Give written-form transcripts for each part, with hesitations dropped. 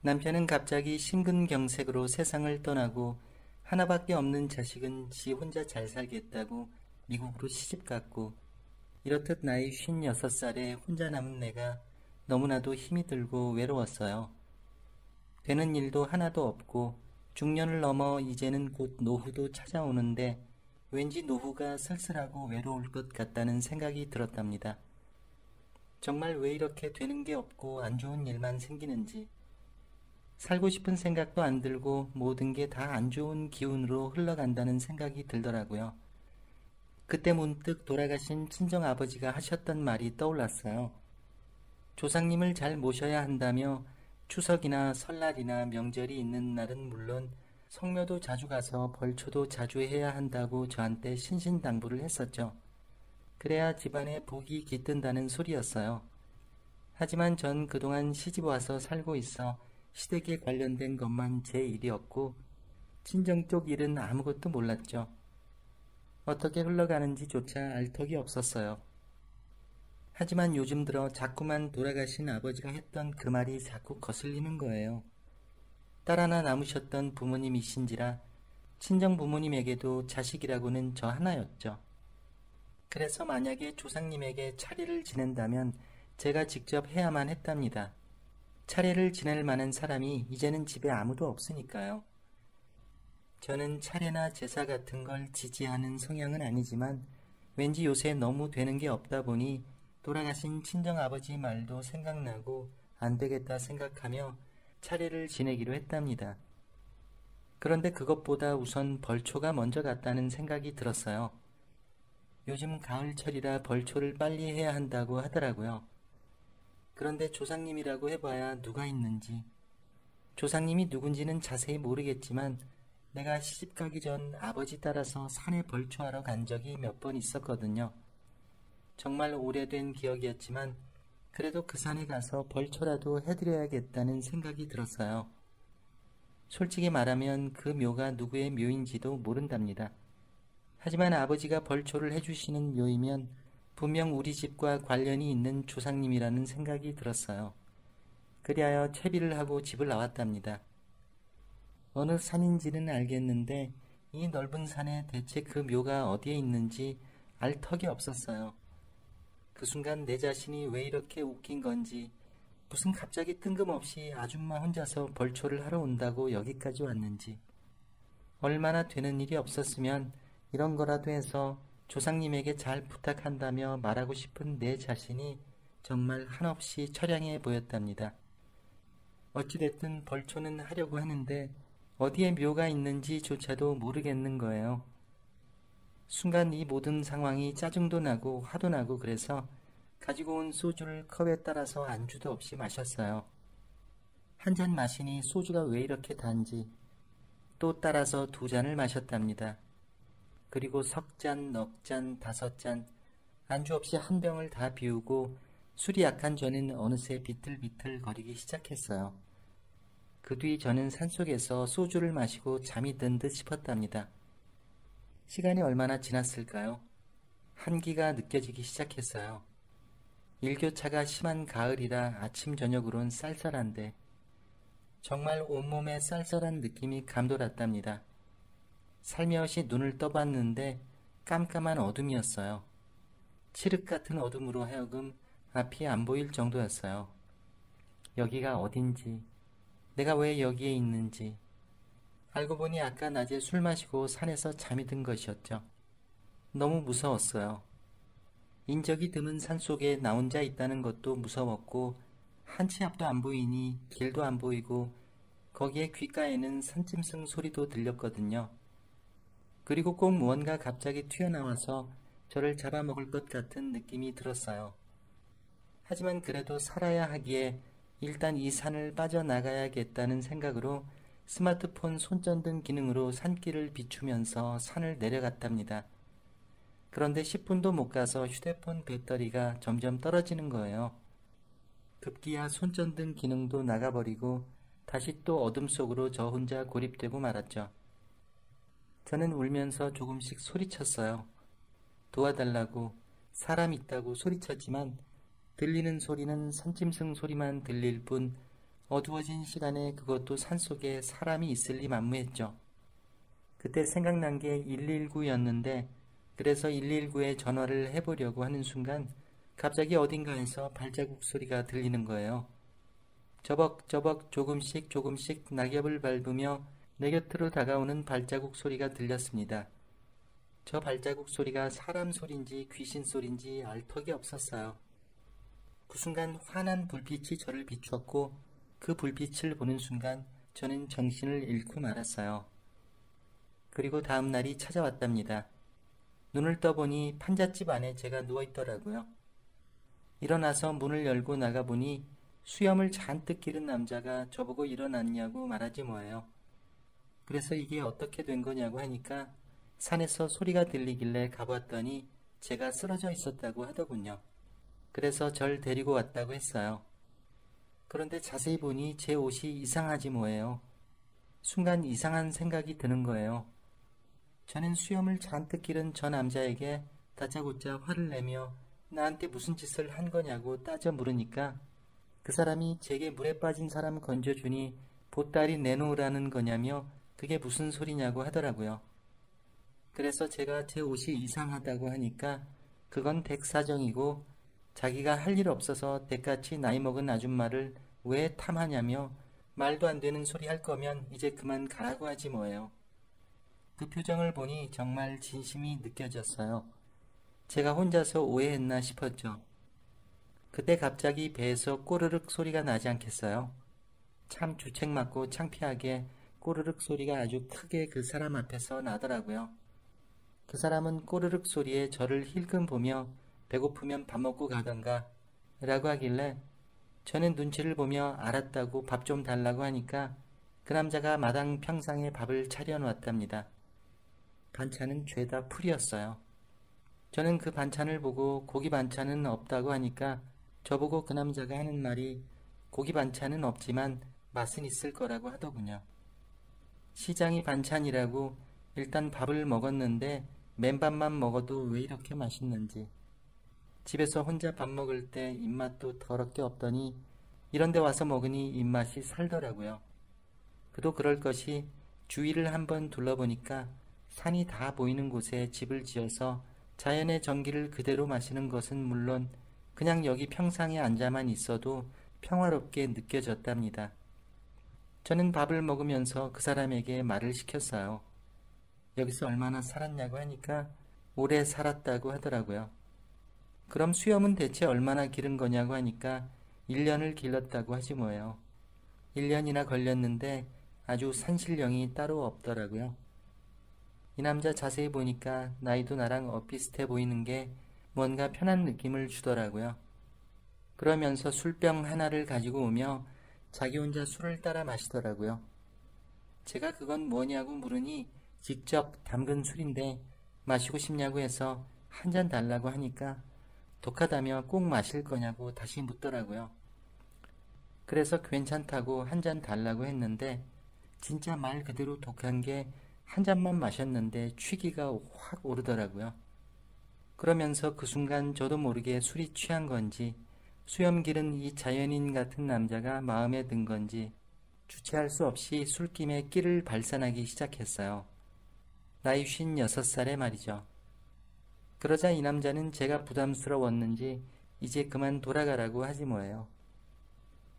남편은 갑자기 심근경색으로 세상을 떠나고 하나밖에 없는 자식은 지 혼자 잘 살겠다고 미국으로 시집갔고, 이렇듯 나이 56살에 혼자 남은 내가 너무나도 힘이 들고 외로웠어요. 되는 일도 하나도 없고 중년을 넘어 이제는 곧 노후도 찾아오는데 왠지 노후가 쓸쓸하고 외로울 것 같다는 생각이 들었답니다. 정말 왜 이렇게 되는 게 없고 안 좋은 일만 생기는지, 살고 싶은 생각도 안 들고 모든 게 다 안 좋은 기운으로 흘러간다는 생각이 들더라고요. 그때 문득 돌아가신 친정아버지가 하셨던 말이 떠올랐어요. 조상님을 잘 모셔야 한다며 추석이나 설날이나 명절이 있는 날은 물론 성묘도 자주 가서 벌초도 자주 해야 한다고 저한테 신신당부를 했었죠. 그래야 집안에 복이 깃든다는 소리였어요. 하지만 전 그동안 시집와서 살고 있어 시댁에 관련된 것만 제 일이었고 친정 쪽 일은 아무것도 몰랐죠. 어떻게 흘러가는지조차 알 턱이 없었어요. 하지만 요즘 들어 자꾸만 돌아가신 아버지가 했던 그 말이 자꾸 거슬리는 거예요. 딸 하나 남으셨던 부모님이신지라 친정 부모님에게도 자식이라고는 저 하나였죠. 그래서 만약에 조상님에게 차례를 지낸다면 제가 직접 해야만 했답니다. 차례를 지낼 만한 사람이 이제는 집에 아무도 없으니까요. 저는 차례나 제사 같은 걸 지지하는 성향은 아니지만 왠지 요새 너무 되는 게 없다 보니 돌아가신 친정아버지 말도 생각나고 안 되겠다 생각하며 차례를 지내기로 했답니다. 그런데 그것보다 우선 벌초가 먼저 갔다는 생각이 들었어요. 요즘 가을철이라 벌초를 빨리 해야 한다고 하더라고요. 그런데 조상님이라고 해봐야 누가 있는지, 조상님이 누군지는 자세히 모르겠지만 내가 시집가기 전 아버지 따라서 산에 벌초하러 간 적이 몇 번 있었거든요. 정말 오래된 기억이었지만 그래도 그 산에 가서 벌초라도 해드려야겠다는 생각이 들었어요. 솔직히 말하면 그 묘가 누구의 묘인지도 모른답니다. 하지만 아버지가 벌초를 해주시는 묘이면 분명 우리 집과 관련이 있는 조상님이라는 생각이 들었어요. 그리하여 채비를 하고 집을 나왔답니다. 어느 산인지는 알겠는데 이 넓은 산에 대체 그 묘가 어디에 있는지 알 턱이 없었어요. 그 순간 내 자신이 왜 이렇게 웃긴 건지, 무슨 갑자기 뜬금없이 아줌마 혼자서 벌초를 하러 온다고 여기까지 왔는지, 얼마나 되는 일이 없었으면 이런 거라도 해서 조상님에게 잘 부탁한다며 말하고 싶은 내 자신이 정말 한없이 처량해 보였답니다. 어찌됐든 벌초는 하려고 하는데 어디에 묘가 있는지조차도 모르겠는 거예요. 순간 이 모든 상황이 짜증도 나고 화도 나고 그래서 가지고 온 소주를 컵에 따라서 안주도 없이 마셨어요. 한 잔 마시니 소주가 왜 이렇게 단지 또 따라서 2잔을 마셨답니다. 그리고 석 잔, 넉 잔, 5잔, 안주 없이 한 병을 다 비우고 술이 약한 저는 어느새 비틀비틀 거리기 시작했어요. 그 뒤 저는 산속에서 소주를 마시고 잠이 든 듯 싶었답니다. 시간이 얼마나 지났을까요? 한기가 느껴지기 시작했어요. 일교차가 심한 가을이라 아침 저녁으론 쌀쌀한데 정말 온몸에 쌀쌀한 느낌이 감돌았답니다. 살며시 눈을 떠봤는데 깜깜한 어둠이었어요. 칠흑 같은 어둠으로 하여금 앞이 안 보일 정도였어요. 여기가 어딘지, 내가 왜 여기에 있는지, 알고 보니 아까 낮에 술 마시고 산에서 잠이 든 것이었죠. 너무 무서웠어요. 인적이 드문 산속에 나 혼자 있다는 것도 무서웠고 한 치 앞도 안 보이니 길도 안 보이고 거기에 귓가에는 산짐승 소리도 들렸거든요. 그리고 꼭 무언가 갑자기 튀어나와서 저를 잡아먹을 것 같은 느낌이 들었어요. 하지만 그래도 살아야 하기에 일단 이 산을 빠져나가야겠다는 생각으로 스마트폰 손전등 기능으로 산길을 비추면서 산을 내려갔답니다. 그런데 10분도 못 가서 휴대폰 배터리가 점점 떨어지는 거예요. 급기야 손전등 기능도 나가버리고 다시 또 어둠 속으로 저 혼자 고립되고 말았죠. 저는 울면서 조금씩 소리쳤어요. 도와달라고, 사람 있다고 소리쳤지만 들리는 소리는 산짐승 소리만 들릴 뿐 어두워진 시간에 그것도 산속에 사람이 있을 리 만무했죠. 그때 생각난 게 119였는데 그래서 119에 전화를 해보려고 하는 순간 갑자기 어딘가에서 발자국 소리가 들리는 거예요. 저벅저벅 조금씩 조금씩 낙엽을 밟으며 내 곁으로 다가오는 발자국 소리가 들렸습니다. 저 발자국 소리가 사람 소린지 귀신 소린지 알 턱이 없었어요. 그 순간 환한 불빛이 저를 비추었고 그 불빛을 보는 순간 저는 정신을 잃고 말았어요. 그리고 다음 날이 찾아왔답니다. 눈을 떠보니 판잣집 안에 제가 누워있더라고요. 일어나서 문을 열고 나가보니 수염을 잔뜩 기른 남자가 저보고 일어났냐고 말하지 뭐예요. 그래서 이게 어떻게 된 거냐고 하니까 산에서 소리가 들리길래 가봤더니 제가 쓰러져 있었다고 하더군요. 그래서 절 데리고 왔다고 했어요. 그런데 자세히 보니 제 옷이 이상하지 뭐예요. 순간 이상한 생각이 드는 거예요. 저는 수염을 잔뜩 기른 저 남자에게 다짜고짜 화를 내며 나한테 무슨 짓을 한 거냐고 따져 물으니까 그 사람이 제게 물에 빠진 사람 건져주니 보따리 내놓으라는 거냐며 그게 무슨 소리냐고 하더라고요. 그래서 제가 제 옷이 이상하다고 하니까 그건 댁사정이고 자기가 할 일 없어서 댁같이 나이 먹은 아줌마를 왜 탐하냐며 말도 안 되는 소리 할 거면 이제 그만 가라고 하지 뭐예요. 그 표정을 보니 정말 진심이 느껴졌어요. 제가 혼자서 오해했나 싶었죠. 그때 갑자기 배에서 꼬르륵 소리가 나지 않겠어요? 참 주책맞고 창피하게 꼬르륵 소리가 아주 크게 그 사람 앞에서 나더라고요. 그 사람은 꼬르륵 소리에 저를 힐끔 보며 배고프면 밥 먹고 가던가 라고 하길래 저는 눈치를 보며 알았다고 밥 좀 달라고 하니까 그 남자가 마당 평상에 밥을 차려놓았답니다. 반찬은 죄다 풀이었어요. 저는 그 반찬을 보고 고기 반찬은 없다고 하니까 저보고 그 남자가 하는 말이 고기 반찬은 없지만 맛은 있을 거라고 하더군요. 시장이 반찬이라고 일단 밥을 먹었는데 맨밥만 먹어도 왜 이렇게 맛있는지. 집에서 혼자 밥 먹을 때 입맛도 더럽게 없더니 이런 데 와서 먹으니 입맛이 살더라고요. 그도 그럴 것이 주위를 한번 둘러보니까 산이 다 보이는 곳에 집을 지어서 자연의 전기를 그대로 마시는 것은 물론 그냥 여기 평상에 앉아만 있어도 평화롭게 느껴졌답니다. 저는 밥을 먹으면서 그 사람에게 말을 시켰어요. 여기서 얼마나 살았냐고 하니까 오래 살았다고 하더라고요. 그럼 수염은 대체 얼마나 기른 거냐고 하니까 1년을 길렀다고 하지 뭐예요. 1년이나 걸렸는데 아주 산신령이 따로 없더라고요. 이 남자 자세히 보니까 나이도 나랑 엇비슷해 보이는 게 뭔가 편한 느낌을 주더라고요. 그러면서 술병 하나를 가지고 오며 자기 혼자 술을 따라 마시더라고요. 제가 그건 뭐냐고 물으니 직접 담근 술인데 마시고 싶냐고 해서 한 잔 달라고 하니까 독하다며 꼭 마실 거냐고 다시 묻더라고요. 그래서 괜찮다고 한 잔 달라고 했는데 진짜 말 그대로 독한 게 한 잔만 마셨는데 취기가 확 오르더라고요. 그러면서 그 순간 저도 모르게 술이 취한 건지 수염 기른 이 자연인 같은 남자가 마음에 든 건지 주체할 수 없이 술김에 끼를 발산하기 시작했어요. 나이 56살에 말이죠. 그러자 이 남자는 제가 부담스러웠는지 이제 그만 돌아가라고 하지 뭐예요.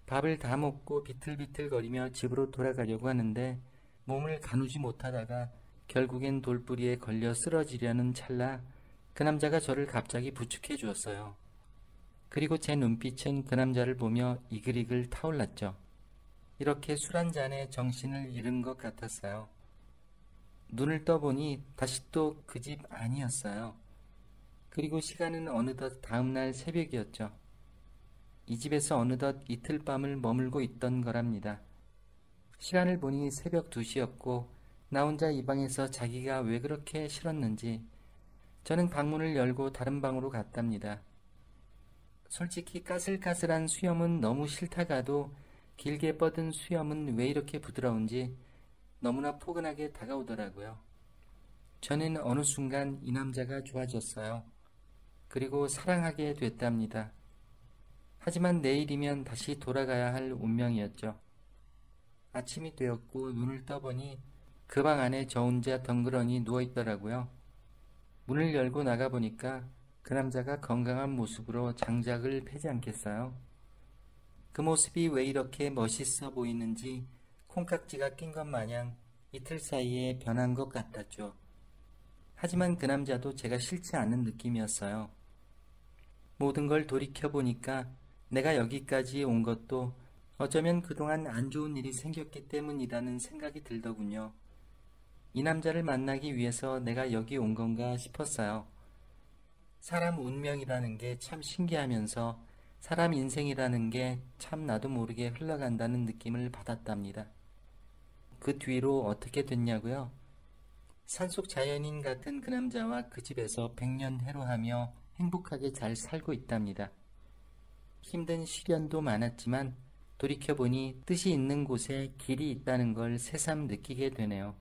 밥을 다 먹고 비틀비틀거리며 집으로 돌아가려고 하는데 몸을 가누지 못하다가 결국엔 돌부리에 걸려 쓰러지려는 찰나 그 남자가 저를 갑자기 부축해 주었어요. 그리고 제 눈빛은 그 남자를 보며 이글이글 타올랐죠. 이렇게 술 한 잔에 정신을 잃은 것 같았어요. 눈을 떠보니 다시 또 그 집 아니었어요. 그리고 시간은 어느덧 다음날 새벽이었죠. 이 집에서 어느덧 이틀 밤을 머물고 있던 거랍니다. 시간을 보니 새벽 2시였고 나 혼자 이 방에서 자기가 왜 그렇게 싫었는지 저는 방문을 열고 다른 방으로 갔답니다. 솔직히 까슬까슬한 수염은 너무 싫다가도 길게 뻗은 수염은 왜 이렇게 부드러운지 너무나 포근하게 다가오더라고요. 저는 어느 순간 이 남자가 좋아졌어요. 그리고 사랑하게 됐답니다. 하지만 내일이면 다시 돌아가야 할 운명이었죠. 아침이 되었고 눈을 떠보니 그 방 안에 저 혼자 덩그러니 누워있더라고요. 문을 열고 나가보니까 그 남자가 건강한 모습으로 장작을 패지 않겠어요? 그 모습이 왜 이렇게 멋있어 보이는지 콩깍지가 낀 것 마냥 이틀 사이에 변한 것 같았죠. 하지만 그 남자도 제가 싫지 않은 느낌이었어요. 모든 걸 돌이켜보니까 내가 여기까지 온 것도 어쩌면 그동안 안 좋은 일이 생겼기 때문이라는 생각이 들더군요. 이 남자를 만나기 위해서 내가 여기 온 건가 싶었어요. 사람 운명이라는 게 참 신기하면서 사람 인생이라는 게 참 나도 모르게 흘러간다는 느낌을 받았답니다. 그 뒤로 어떻게 됐냐고요? 산속 자연인 같은 그 남자와 그 집에서 백년해로하며 행복하게 잘 살고 있답니다. 힘든 시련도 많았지만 돌이켜보니 뜻이 있는 곳에 길이 있다는 걸 새삼 느끼게 되네요.